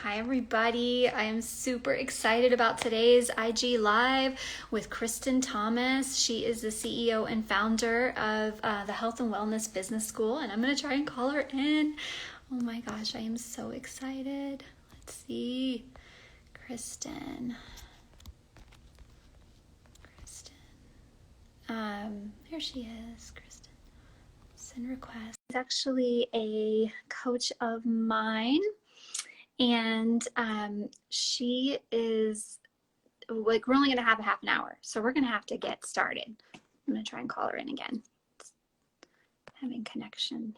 Hi, everybody. I am super excited about today's IG Live with Kristin Thomas. She is the CEO and founder of the Health and Wellness Business School, and I'm going to try and call her in. Oh my gosh, I am so excited. Let's see. Kristin. Here she is, Kristin. Send request. She's actually a coach of mine. And she is like, we're only going to have a half an hour, so we're going to have to get started. I'm going to try and call her in again. It's having connection.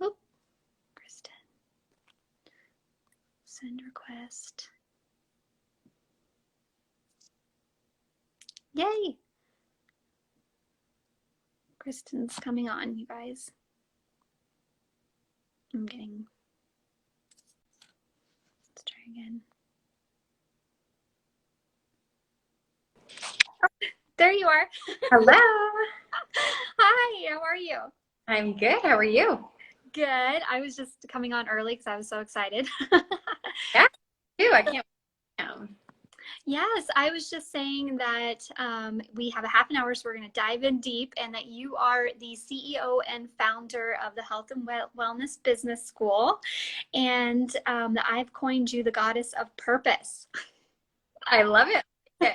Oh, Kristin. Send request. Yay! Kristin's coming on, you guys. I'm getting. Let's try again. There you are. Hello. Hi, how are you? I'm good. How are you? Good. I was just coming on early because I was so excited. Yeah, too. I can't wait. Yes, I was just saying that we have a half an hour, so we're going to dive in deep, and that you are the CEO and founder of the Health and Wellness Business School, and that I've coined you the goddess of purpose. I love it. Okay.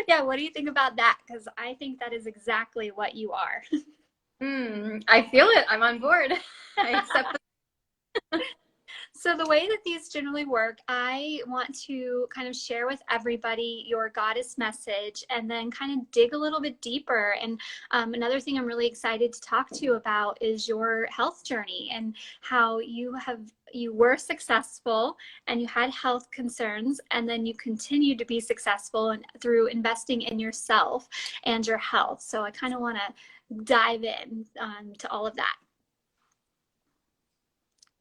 Yeah, what do you think about that? Because I think that is exactly what you are. I feel it. I'm on board. I accept it. So the way that these generally work, I want to kind of share with everybody your goddess message and then kind of dig a little bit deeper. And another thing I'm really excited to talk to you about is your health journey and how you were successful and you had health concerns, and then you continued to be successful and through investing in yourself and your health. So I kind of want to dive in to all of that.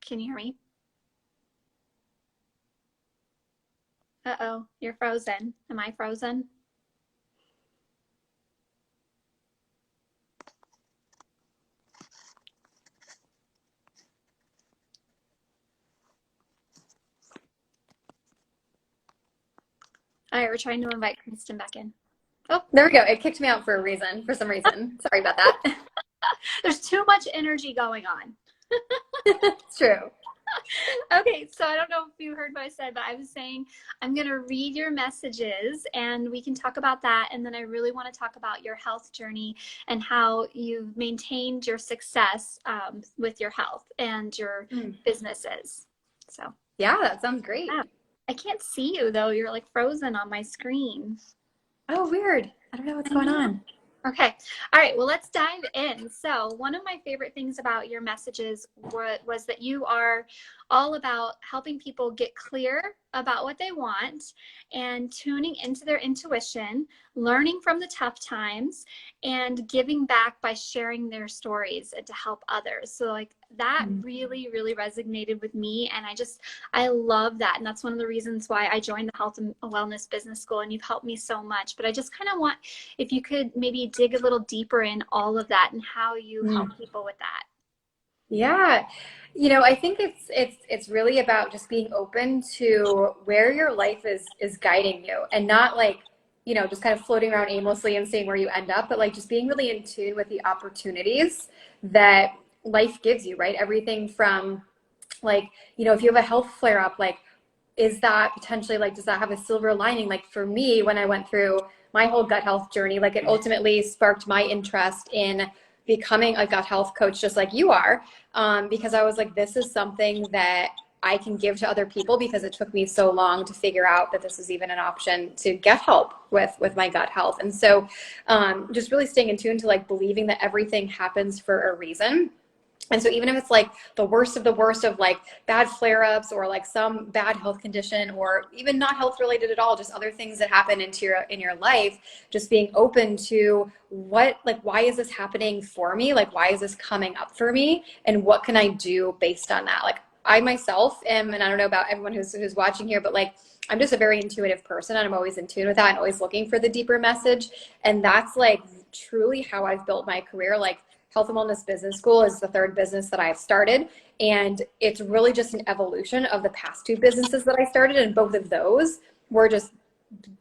Can you hear me? Uh-oh, you're frozen. Am I frozen? All right, we're trying to invite Kristin back in. Oh, there we go. It kicked me out for some reason. Sorry about that. There's too much energy going on. It's true. Okay, so I don't know if you heard what I said, but I was saying I'm going to read your messages and we can talk about that. And then I really want to talk about your health journey and how you've maintained your success with your health and your businesses. So Yeah, that sounds great. yeah. I can't see you though. You're like frozen on my screen. Oh, weird. I don't know what's going on. Okay. All right. Well, let's dive in. So one of my favorite things about your messages was that you are all about helping people get clear about what they want and tuning into their intuition, learning from the tough times, and giving back by sharing their stories and to help others. So like that really, really resonated with me. And I love that. And that's one of the reasons why I joined the Health and Wellness Business School, and you've helped me so much. But I just kind of want, if you could maybe dig a little deeper in all of that and how you help people with that. Yeah. I think it's really about just being open to where your life is guiding you, and not like, just kind of floating around aimlessly and seeing where you end up, but like just being really in tune with the opportunities that life gives you, right? Everything from like, if you have a health flare up, like, is that potentially like, does that have a silver lining? Like for me, when I went through my whole gut health journey, like it ultimately sparked my interest in becoming a gut health coach, just like you are, because I was like, this is something that I can give to other people, because it took me so long to figure out that this is even an option to get help with my gut health. And so just really staying in tune to like believing that everything happens for a reason. And so even if it's like the worst of like bad flare-ups or like some bad health condition, or even not health related at all, just other things that happen in your life, just being open to why is this happening for me? Like, why is this coming up for me? And what can I do based on that? Like I myself am, and I don't know about everyone who's watching here, but like I'm just a very intuitive person, and I'm always in tune with that and always looking for the deeper message. And that's like truly how I've built my career. Like Health and Wellness Business School is the third business that I've started. And it's really just an evolution of the past two businesses that I started. And both of those were just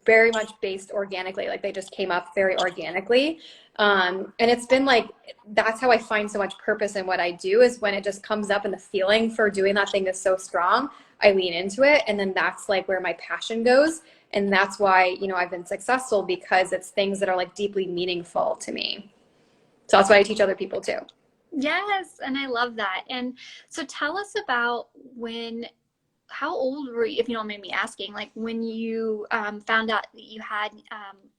very much based organically. Like they just came up very organically. And it's been like, that's how I find so much purpose in what I do, is when it just comes up and the feeling for doing that thing is so strong, I lean into it. And then that's like where my passion goes. And that's why, you know, I've been successful, because it's things that are like deeply meaningful to me. So that's what I teach other people too. Yes, and I love that. And so tell us about how old were you, if you don't mind me asking, like when you found out that you had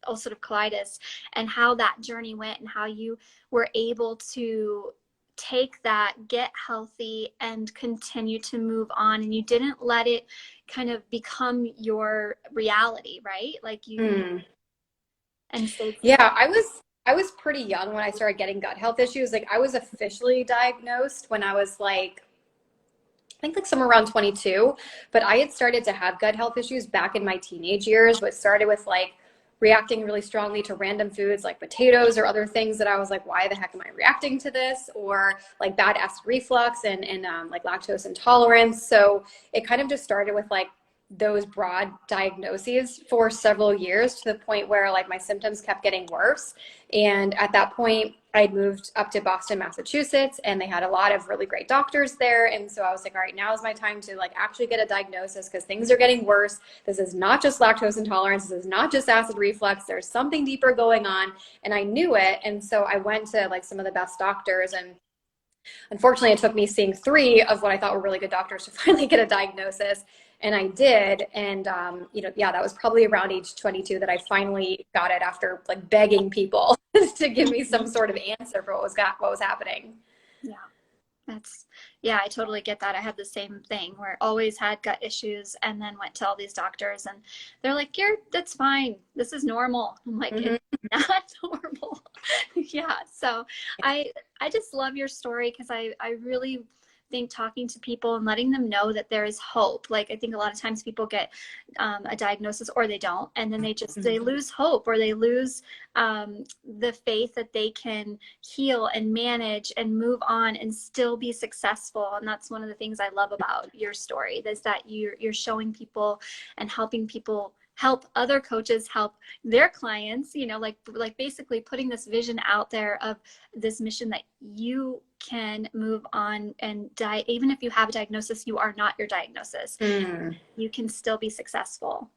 ulcerative colitis, and how that journey went, and how you were able to take that, get healthy, and continue to move on, and you didn't let it kind of become your reality, right? Like you, and so Yeah, I was pretty young when I started getting gut health issues. Like I was officially diagnosed when I was like, I think like somewhere around 22, but I had started to have gut health issues back in my teenage years. What started with like reacting really strongly to random foods like potatoes or other things that I was like, why the heck am I reacting to this? Or like bad acid reflux and like lactose intolerance. So it kind of just started with like those broad diagnoses for several years, to the point where like my symptoms kept getting worse. And at that point, I'd moved up to Boston, Massachusetts, and they had a lot of really great doctors there. And so I was like, all right, now is my time to like actually get a diagnosis, because things are getting worse. This is not just lactose intolerance. This is not just acid reflux. There's something deeper going on. And I knew it. And so I went to like some of the best doctors, and unfortunately, it took me seeing 3 of what I thought were really good doctors to finally get a diagnosis. And I did. And, you know, yeah, that was probably around age 22 that I finally got it, after like begging people to give me some sort of answer for what was happening. yeah. Yeah, I totally get that. I had the same thing, where I always had gut issues, and then went to all these doctors, and they're like, that's fine. This is normal. I'm like, Mm-hmm. it's not normal. Yeah. So I just love your story, because I really think talking to people and letting them know that there is hope. Like, I think a lot of times people get a diagnosis, or they don't, and then they lose hope, or they lose the faith that they can heal and manage and move on and still be successful. And that's one of the things I love about your story, is that you're showing people and helping people help other coaches help their clients, you know, like basically putting this vision out there of this mission that you can move on and die. Even if you have a diagnosis, you are not your diagnosis. You can still be successful.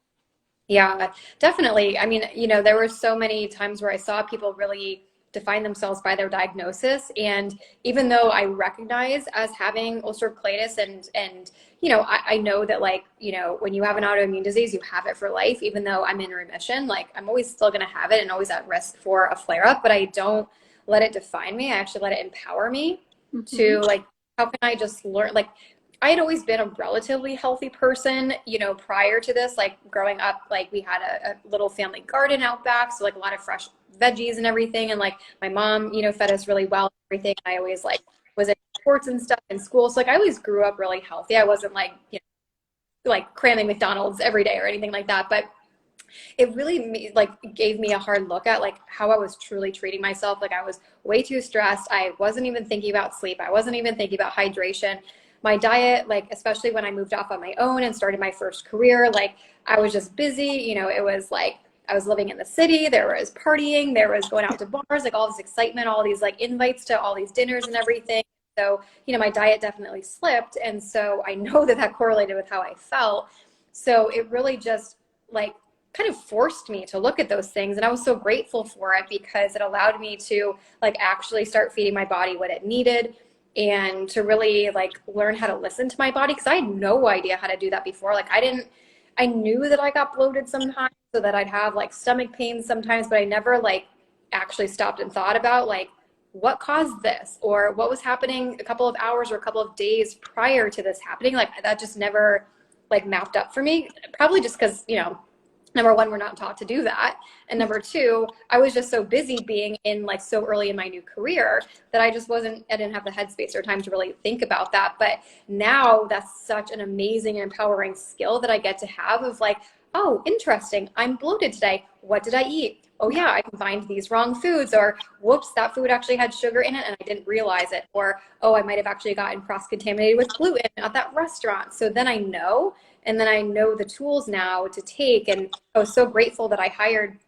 Yeah, definitely. I mean, you know, there were so many times where I saw people really define themselves by their diagnosis. And even though I recognize as having ulcerative colitis, and you know, I know that, like, you know, when you have an autoimmune disease, you have it for life. Even though I'm in remission, like I'm always still going to have it and always at risk for a flare up, but I don't let it define me. I actually let it empower me to like, how can I just learn? Like, I had always been a relatively healthy person, you know, prior to this. Like growing up, like we had a little family garden out back, so like a lot of fresh veggies and everything. And like my mom, you know, fed us really well and everything. I always like was in sports and stuff in school. So like I always grew up really healthy. I wasn't like, you know, like cramming McDonald's every day or anything like that. But it really like gave me a hard look at like how I was truly treating myself. Like I was way too stressed. I wasn't even thinking about sleep. I wasn't even thinking about hydration. My diet, like especially when I moved off on my own and started my first career, like I was just busy. You know, it was like I was living in the city. There was partying. There was going out to bars, like all this excitement, all these like invites to all these dinners and everything. So, you know, my diet definitely slipped. And so I know that that correlated with how I felt. So it really just like kind of forced me to look at those things. And I was so grateful for it, because it allowed me to like actually start feeding my body what it needed, and to really like learn how to listen to my body, because I had no idea how to do that before. Like I knew that I got bloated sometimes, so that I'd have like stomach pains sometimes, but I never like actually stopped and thought about like what caused this, or what was happening a couple of hours or a couple of days prior to this happening. Like that just never like mapped up for me, probably just because, you know, number one, we're not taught to do that. And number two, I was just so busy being in like so early in my new career that I didn't have the headspace or time to really think about that. But now that's such an amazing and empowering skill that I get to have, of like, oh, interesting, I'm bloated today. What did I eat? Oh yeah, I combined these wrong foods, or whoops, that food actually had sugar in it and I didn't realize it. Or, oh, I might have actually gotten cross-contaminated with gluten at that restaurant. So then I know, and then I know the tools now to take. And I was so grateful that I hired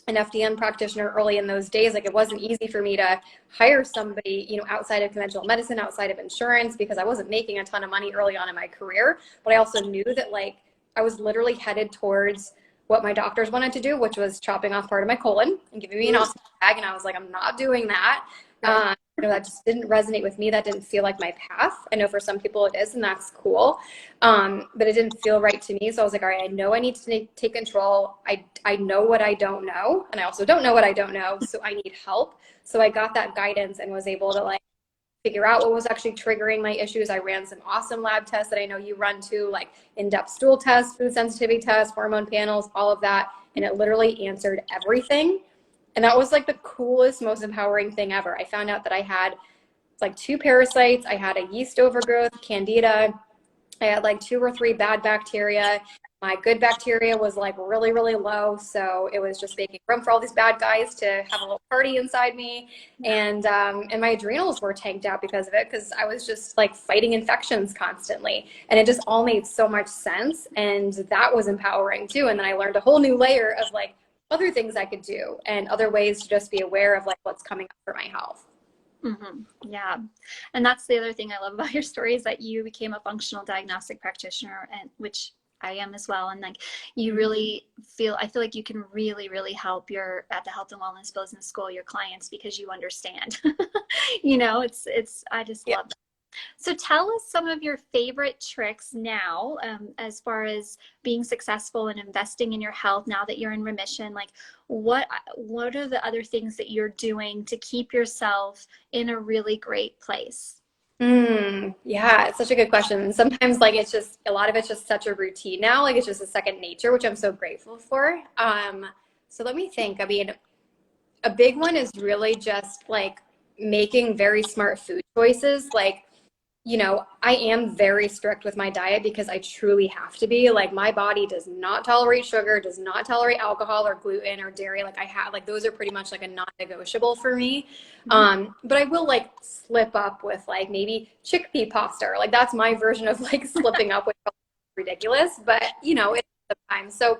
an FDN practitioner early in those days. Like, it wasn't easy for me to hire somebody, you know, outside of conventional medicine, outside of insurance, because I wasn't making a ton of money early on in my career. But I also knew that, like, I was literally headed towards what my doctors wanted to do, which was chopping off part of my colon and giving me an awesome bag. And I was like, I'm not doing that. You know, that just didn't resonate with me. That didn't feel like my path. I know for some people it is, and that's cool. But it didn't feel right to me. So I was like, all right, I know I need to take control. I know what I don't know, and I also don't know what I don't know. So I need help. So I got that guidance and was able to, like, figure out what was actually triggering my issues. I ran some awesome lab tests that I know you run too, like in-depth stool tests, food sensitivity tests, hormone panels, all of that. And it literally answered everything. And that was like the coolest, most empowering thing ever. I found out that I had like 2 parasites. I had a yeast overgrowth, candida. I had like 2 or 3 bad bacteria. My good bacteria was like really, really low. So it was just making room for all these bad guys to have a little party inside me. And my adrenals were tanked out because of it, because I was just like fighting infections constantly. And it just all made so much sense. And that was empowering too. And then I learned a whole new layer of like other things I could do and other ways to just be aware of like what's coming up for my health. Mm-hmm. Yeah. And that's the other thing I love about your story, is that you became a functional diagnostic practitioner, and which I am as well. And like, you really I feel like you can really, really help at the health and wellness business school, your clients, because you understand, you know, I just love that. So tell us some of your favorite tricks now, as far as being successful and investing in your health now that you're in remission. Like, what are the other things that you're doing to keep yourself in a really great place? Yeah, it's such a good question. Sometimes like it's just a lot of it's just such a routine now. Like, it's just a second nature, which I'm so grateful for. So let me think. I mean, a big one is really just like making very smart food choices. Like, you know, I am very strict with my diet because I truly have to be. Like, my body does not tolerate sugar, does not tolerate alcohol or gluten or dairy. Like, I have, like, those are pretty much like a non-negotiable for me. But I will like slip up with like maybe chickpea pasta, or like that's my version of like slipping up, with ridiculous, but you know, it's sometimes. So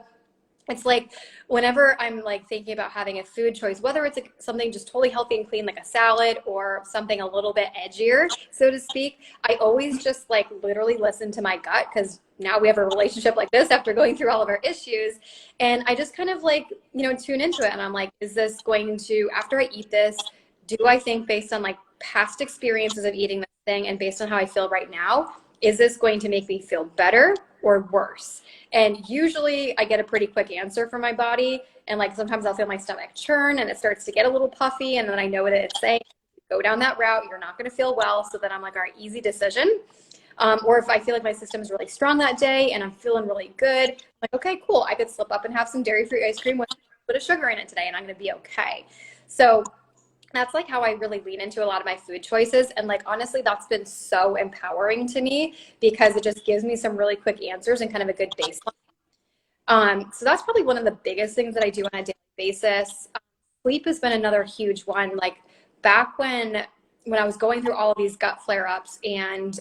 it's like whenever I'm like thinking about having a food choice, whether it's like something just totally healthy and clean, like a salad, or something a little bit edgier, so to speak, I always just like literally listen to my gut, because now we have a relationship like this after going through all of our issues. And I just kind of like, you know, tune into it. And I'm like, is this going to, after I eat this, do I think based on like past experiences of eating this thing and based on how I feel right now, is this going to make me feel better or worse? And usually I get a pretty quick answer from my body. And like sometimes I'll feel my stomach churn and it starts to get a little puffy. And then I know what it's saying. Go down that route, you're not going to feel well. So then I'm like, all right, easy decision. Or if I feel like my system is really strong that day and I'm feeling really good, like, okay, cool, I could slip up and have some dairy-free ice cream with a bit of sugar in it today and I'm going to be okay. So that's like how I really lean into a lot of my food choices. And like, honestly, that's been so empowering to me because it just gives me some really quick answers and kind of a good baseline. So that's probably one of the biggest things that I do on a daily basis. Sleep has been another huge one. Like back when I was going through all of these gut flare-ups and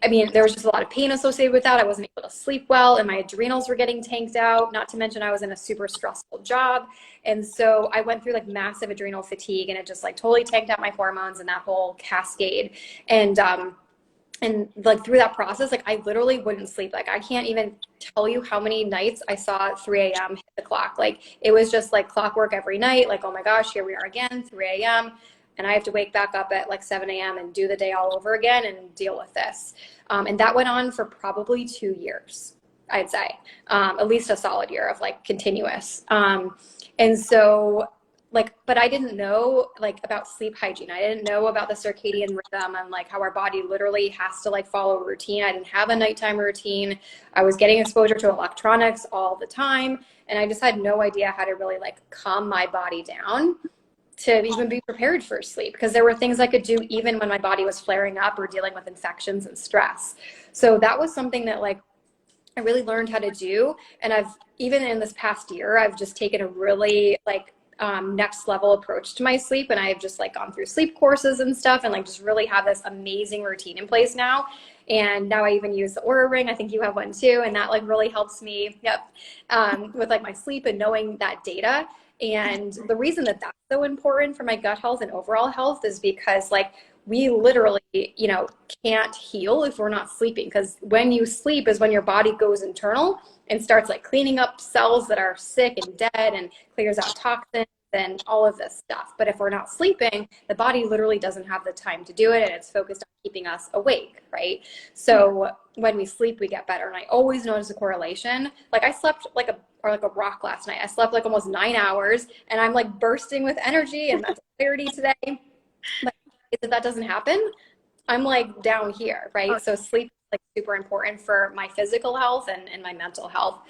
I mean, there was just a lot of pain associated with that. I wasn't able to sleep well and my adrenals were getting tanked out, not to mention I was in a super stressful job. And so I went through like massive adrenal fatigue and it just like totally tanked out my hormones and that whole cascade. And like through that process, like I literally wouldn't sleep. Like I can't even tell you how many nights I saw at 3 a.m. hit the clock. Like it was just like clockwork every night. Like, oh my gosh, here we are again, 3 a.m. And I have to wake back up at like 7 a.m. and do the day all over again and deal with this. And that went on for probably 2 years, I'd say, at least a solid year of like continuous. And so like, but I didn't know like about sleep hygiene. I didn't know about the circadian rhythm and like how our body literally has to like follow a routine. I didn't have a nighttime routine. I was getting exposure to electronics all the time. And I just had no idea how to really like calm my body down to even be prepared for sleep, because there were things I could do even when my body was flaring up or dealing with infections and stress. So that was something that like I really learned how to do. And I've, even in this past year, I've just taken a really like next level approach to my sleep. And I've just like gone through sleep courses and stuff and like just really have this amazing routine in place now. And now I even use the Aura Ring. I think you have one too. And that like really helps me, with like my sleep and knowing that data. And the reason that that's so important for my gut health and overall health is because like we literally, you know, can't heal if we're not sleeping, because when you sleep is when your body goes internal and starts like cleaning up cells that are sick and dead and clears out toxins and all of this stuff. But if we're not sleeping, the body literally doesn't have the time to do it, and it's focused on keeping us awake, right? So when we sleep, we get better. And I always notice a correlation. Like I slept like a rock last night. I slept like almost 9 hours and I'm like bursting with energy and mental clarity today. But if that doesn't happen, I'm like down here, right? So sleep is like super important for my physical health and my mental health.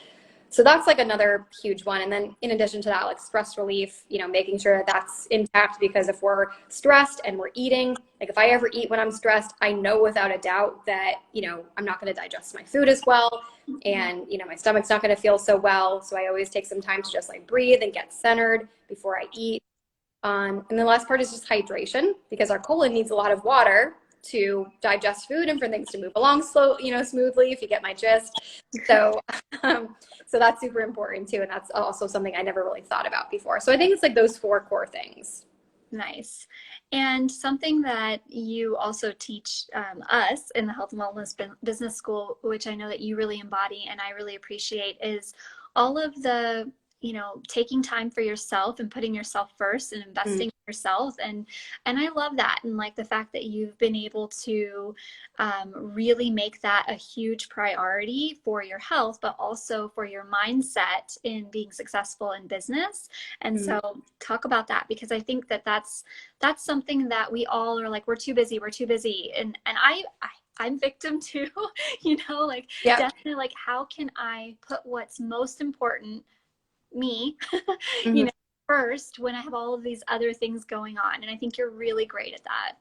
So that's like another huge one. And then in addition to that, like stress relief, you know, making sure that that's intact, because if we're stressed and we're eating, like if I ever eat when I'm stressed, I know without a doubt that, you know, I'm not going to digest my food as well. And, you know, my stomach's not going to feel so well. So I always take some time to just like breathe and get centered before I eat. And the last part is just hydration, because our colon needs a lot of water to digest food and for things to move along smoothly, if you get my gist. So, so that's super important too. And that's also something I never really thought about before. So I think it's like those 4 core things. Nice. And something that you also teach us in the Health and Wellness Business School, which I know that you really embody and I really appreciate, is all of the, you know, taking time for yourself and putting yourself first and investing in yourself. And I love that. And like the fact that you've been able to really make that a huge priority for your health, but also for your mindset in being successful in business. And so talk about that, because I think that that's something that we all are like, we're too busy. And I'm victim too, you know, like definitely like, how can I put what's most important, me, you know, first when I have all of these other things going on. And I think you're really great at that.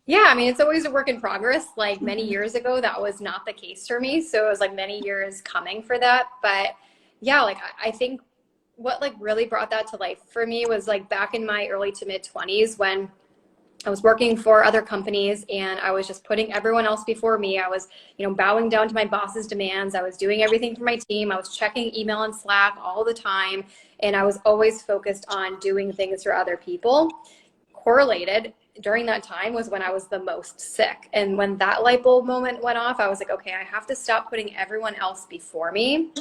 Yeah, I mean, it's always a work in progress. Like many years ago, that was not the case for me. So it was like many years coming for that. But yeah, like I think what like really brought that to life for me was like back in my early to mid 20s, when I was working for other companies and I was just putting everyone else before me. I was, you know, bowing down to my boss's demands. I was doing everything for my team. I was checking email and Slack all the time. And I was always focused on doing things for other people. Correlated during that time was when I was the most sick. And when that light bulb moment went off, I was like, okay, I have to stop putting everyone else before me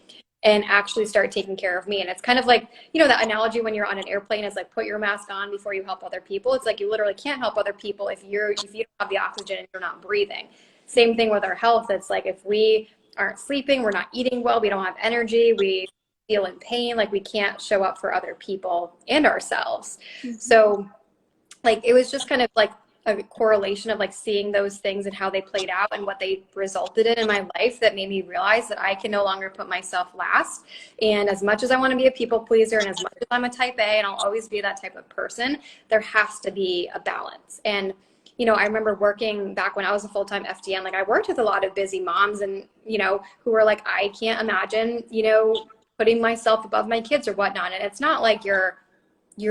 and actually start taking care of me. And it's kind of like, you know, that analogy when you're on an airplane is like, put your mask on before you help other people. It's like, you literally can't help other people if you don't have the oxygen and you're not breathing. Same thing with our health. It's like, if we aren't sleeping, we're not eating well, we don't have energy, we feel in pain, like we can't show up for other people and ourselves. So like, it was just kind of like a correlation of like seeing those things and how they played out and what they resulted in my life that made me realize that I can no longer put myself last. And as much as I want to be a people pleaser and as much as I'm a type A and I'll always be that type of person, there has to be a balance. And, you know, I remember working back when I was a full-time FDN, like I worked with a lot of busy moms and, you know, who were like, I can't imagine, you know, putting myself above my kids or whatnot. And it's not like you're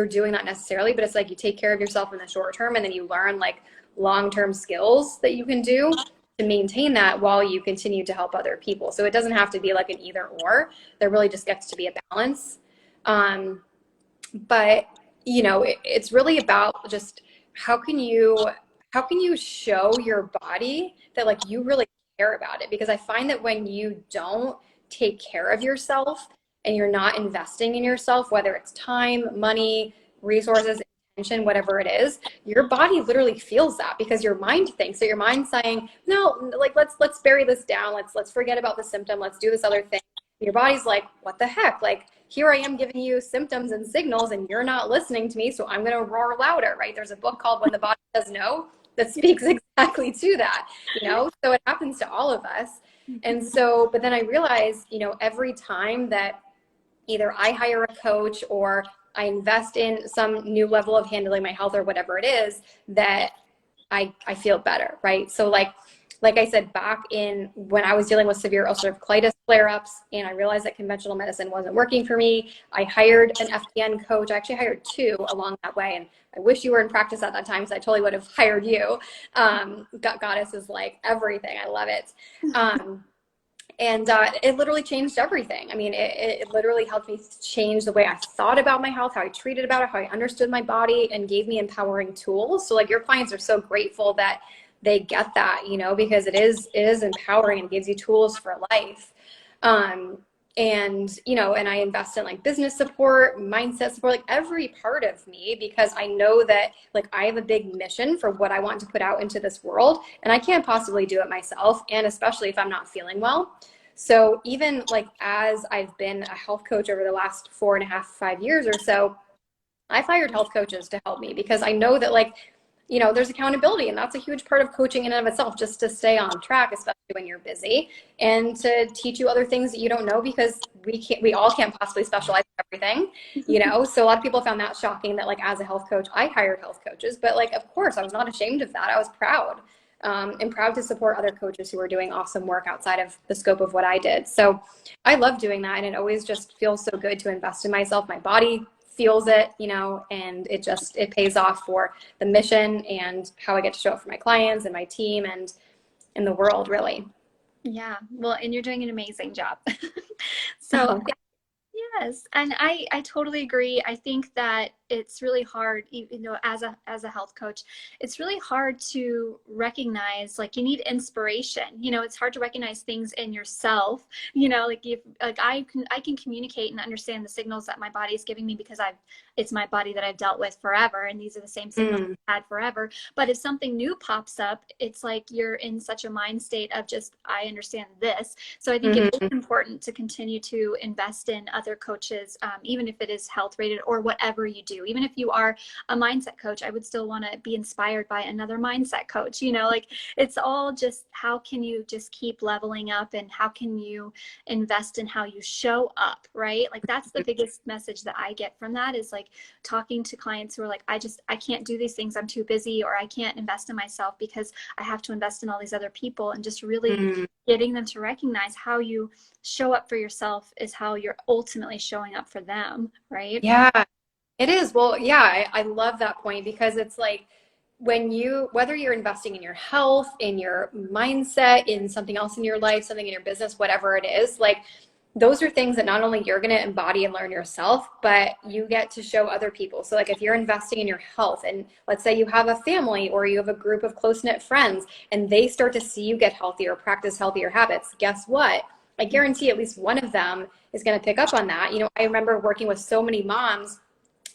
doing that necessarily, but it's like you take care of yourself in the short term and then you learn like long-term skills that you can do to maintain that while you continue to help other people. So it doesn't have to be like an either or. There really just gets to be a balance. But you know, it's really about just how can you show your body that like you really care about it? Because I find that when you don't take care of yourself and you're not investing in yourself, whether it's time, money, resources, attention, whatever it is, your body literally feels that, because your mind thinks that your mind's saying, no, like let's bury this down. Let's forget about the symptom. Let's do this other thing. Your body's like, what the heck? Like, here I am giving you symptoms and signals and you're not listening to me. So I'm going to roar louder, right? There's a book called When the Body Says No that speaks exactly to that, you know? So it happens to all of us. And so, but then I realized, you know, every time that either I hire a coach or I invest in some new level of handling my health or whatever it is, that I feel better, right? So like like I said, back in when I was dealing with severe ulcerative colitis flare-ups and I realized that conventional medicine wasn't working for me, I hired an FDN coach. I actually hired two along that way. And I wish you were in practice at that time because I totally would have hired you. Goddess is like everything. I love it. And it literally changed everything. I mean, it literally helped me change the way I thought about my health, how I treated about it, how I understood my body, and gave me empowering tools. So like your clients are so grateful that they get that, you know, because it is empowering and gives you tools for life. And, you know, and I invest in like business support, mindset support, like every part of me, because I know that like I have a big mission for what I want to put out into this world, and I can't possibly do it myself. And especially if I'm not feeling well. So even like as I've been a health coach over the last 4.5, 5 years or so, I've hired health coaches to help me because I know that like, you know, there's accountability, and that's a huge part of coaching in and of itself, just to stay on track, especially when you're busy, and to teach you other things that you don't know, because we all can't possibly specialize in everything, you know? So a lot of people found that shocking that like as a health coach, I hired health coaches, but like, of course I was not ashamed of that. I was proud. And proud to support other coaches who are doing awesome work outside of the scope of what I did. So I love doing that. And it always just feels so good to invest in myself. My body feels it, you know, and it pays off for the mission and how I get to show up for my clients and my team and in the world, really. Yeah, well, and you're doing an amazing job. So yes, and I totally agree. I think that it's really hard, you know, as a health coach, it's really hard to recognize, like, you need inspiration. You know, it's hard to recognize things in yourself. You know, like if like I can communicate and understand the signals that my body is giving me because it's my body that I've dealt with forever, and these are the same signals I've had forever. But if something new pops up, it's like you're in such a mind state of just, I understand this. So I think it is important to continue to invest in other coaches, even if it is health rated or whatever you do. Even if you are a mindset coach, I would still want to be inspired by another mindset coach. You know, like it's all just how can you just keep leveling up, and how can you invest in how you show up, right? Like that's the biggest message that I get from that, is like talking to clients who are like, I can't do these things, I'm too busy, or I can't invest in myself because I have to invest in all these other people, and just really getting them to recognize how you show up for yourself is how you're ultimately showing up for them, right? Yeah, it is. Well, yeah, I love that point, because it's like whether you're investing in your health, in your mindset, in something else in your life, something in your business, whatever it is, like those are things that not only you're going to embody and learn yourself, but you get to show other people. So like if you're investing in your health, and let's say you have a family or you have a group of close-knit friends, and they start to see you get healthier, practice healthier habits, guess what? I guarantee at least one of them is going to pick up on that. You know, I remember working with so many moms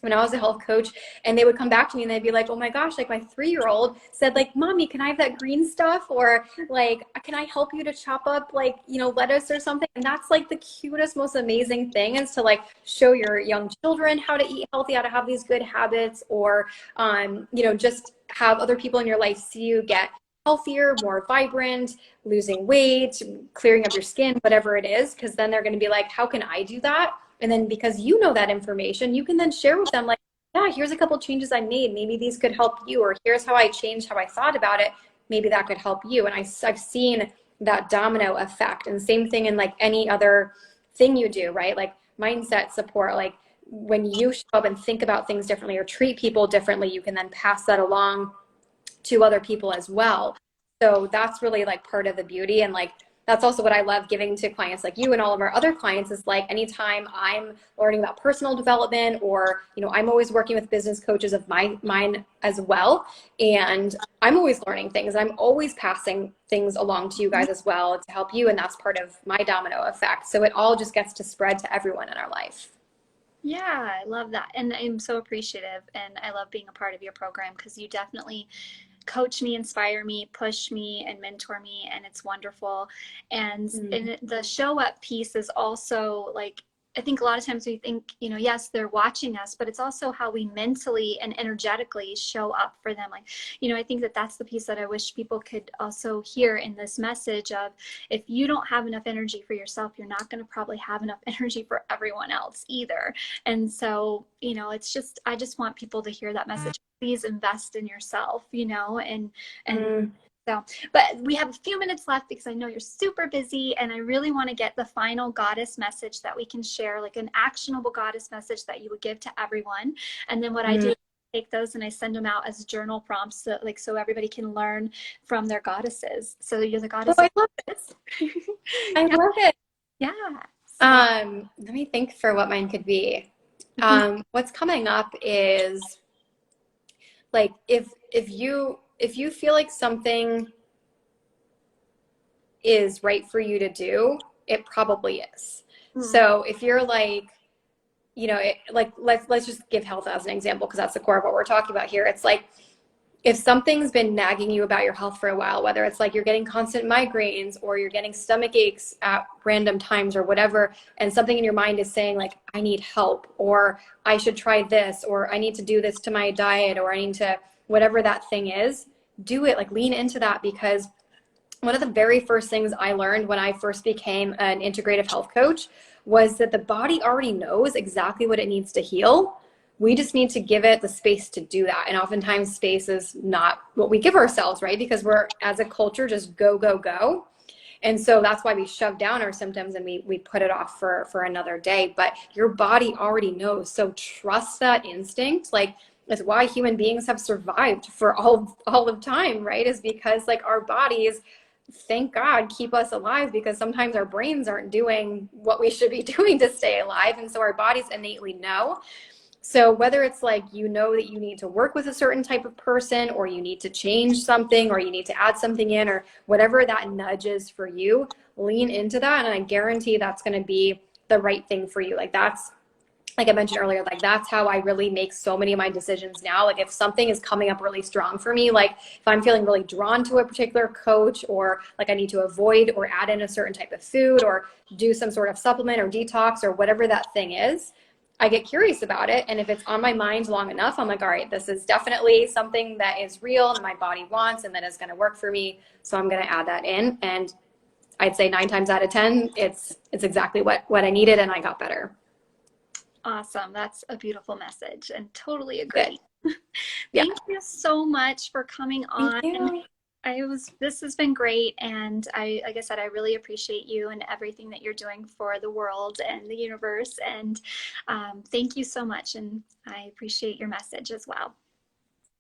when I was a health coach, and they would come back to me and they'd be like, oh my gosh, like my 3-year-old said, like, mommy, can I have that green stuff? Or like, can I help you to chop up like, you know, lettuce or something? And that's like the cutest, most amazing thing, is to like show your young children how to eat healthy, how to have these good habits, or, you know, just have other people in your life see you get healthier, more vibrant, losing weight, clearing up your skin, whatever it is. Cause then they're going to be like, how can I do that? And then because you know that information, you can then share with them like, yeah, here's a couple changes I made. Maybe these could help you, or here's how I changed how I thought about it. Maybe that could help you. And I've seen that domino effect. And same thing in like any other thing you do, right? Like mindset support, like when you show up and think about things differently or treat people differently, you can then pass that along to other people as well. So that's really like part of the beauty. And like that's also what I love giving to clients like you and all of our other clients, is like anytime I'm learning about personal development, or, you know, I'm always working with business coaches of mine as well. And I'm always learning things. I'm always passing things along to you guys as well to help you. And that's part of my domino effect. So it all just gets to spread to everyone in our life. Yeah, I love that. And I'm so appreciative. And I love being a part of your program because you definitely coach me, inspire me, push me, and mentor me. And it's wonderful. And the show up piece is also like, I think a lot of times we think, you know, yes, they're watching us, but it's also how we mentally and energetically show up for them. Like, you know, I think that that's the piece that I wish people could also hear in this message of, if you don't have enough energy for yourself, you're not going to probably have enough energy for everyone else either. And so, you know, it's just, I just want people to hear that message. Please invest in yourself, you know, and So, but we have a few minutes left because I know you're super busy, and I really want to get the final goddess message that we can share, like an actionable goddess message that you would give to everyone. And then what I do, take those and I send them out as journal prompts, so, like, so everybody can learn from their goddesses. So you're the goddess. Oh, I love this. I love it. Yeah. Let me think for what mine could be. What's coming up is like if you feel like something is right for you to do, it probably is. So if you're like, you know, like let's just give health as an example, because that's the core of what we're talking about here. It's like if something's been nagging you about your health for a while, whether it's like you're getting constant migraines or you're getting stomach aches at random times or whatever, and something in your mind is saying like, I need help, or I should try this, or I need to do this to my diet, or I need to, whatever that thing is, do it, like lean into that. Because one of the very first things I learned when I first became an integrative health coach was that the body already knows exactly what it needs to heal. We just need to give it the space to do that. And oftentimes space is not what we give ourselves, right? Because we're, as a culture, just go, go, go. And so that's why we shove down our symptoms and we put it off for another day. But your body already knows. So trust that instinct. Like, it's why human beings have survived for all of time, right? Is because like our bodies, thank God, keep us alive, because sometimes our brains aren't doing what we should be doing to stay alive. And so our bodies innately know. So whether it's like, you know, that you need to work with a certain type of person, or you need to change something, or you need to add something in, or whatever that nudge is for you, lean into that. And I guarantee that's going to be the right thing for you. Like that's, like I mentioned earlier, like that's how I really make so many of my decisions now. Like if something is coming up really strong for me, like if I'm feeling really drawn to a particular coach, or like I need to avoid or add in a certain type of food, or do some sort of supplement or detox or whatever that thing is, I get curious about it. And if it's on my mind long enough, I'm like, all right, this is definitely something that is real and my body wants and that is going to work for me. So I'm going to add that in. And I'd say 9 times out of 10, it's exactly what I needed, and I got better. Awesome. That's a beautiful message, and totally agree. Yeah. Thank you so much for coming on. This has been great, and like I said, I really appreciate you and everything that you're doing for the world and the universe. And thank you so much, and I appreciate your message as well.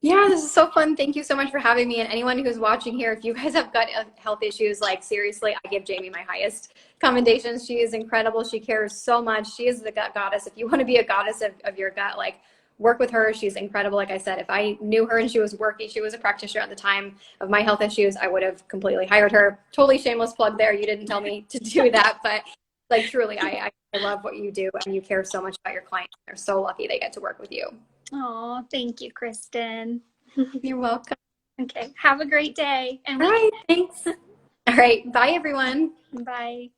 Yeah, this is so fun. Thank you so much for having me. And anyone who's watching here, if you guys have gut health issues, like seriously, I give Jamie my highest commendations. She is incredible. She cares so much. She is the gut goddess. If you want to be a goddess of your gut, like work with her. She's incredible. Like I said, if I knew her and she was a practitioner at the time of my health issues, I would have completely hired her. Totally shameless plug there. You didn't tell me to do that, but like truly, I love what you do, and you care so much about your clients. They're so lucky they get to work with you. Oh, thank you, Kristin. You're welcome. Okay, have a great day. And all right, thanks. All right, bye everyone. Bye.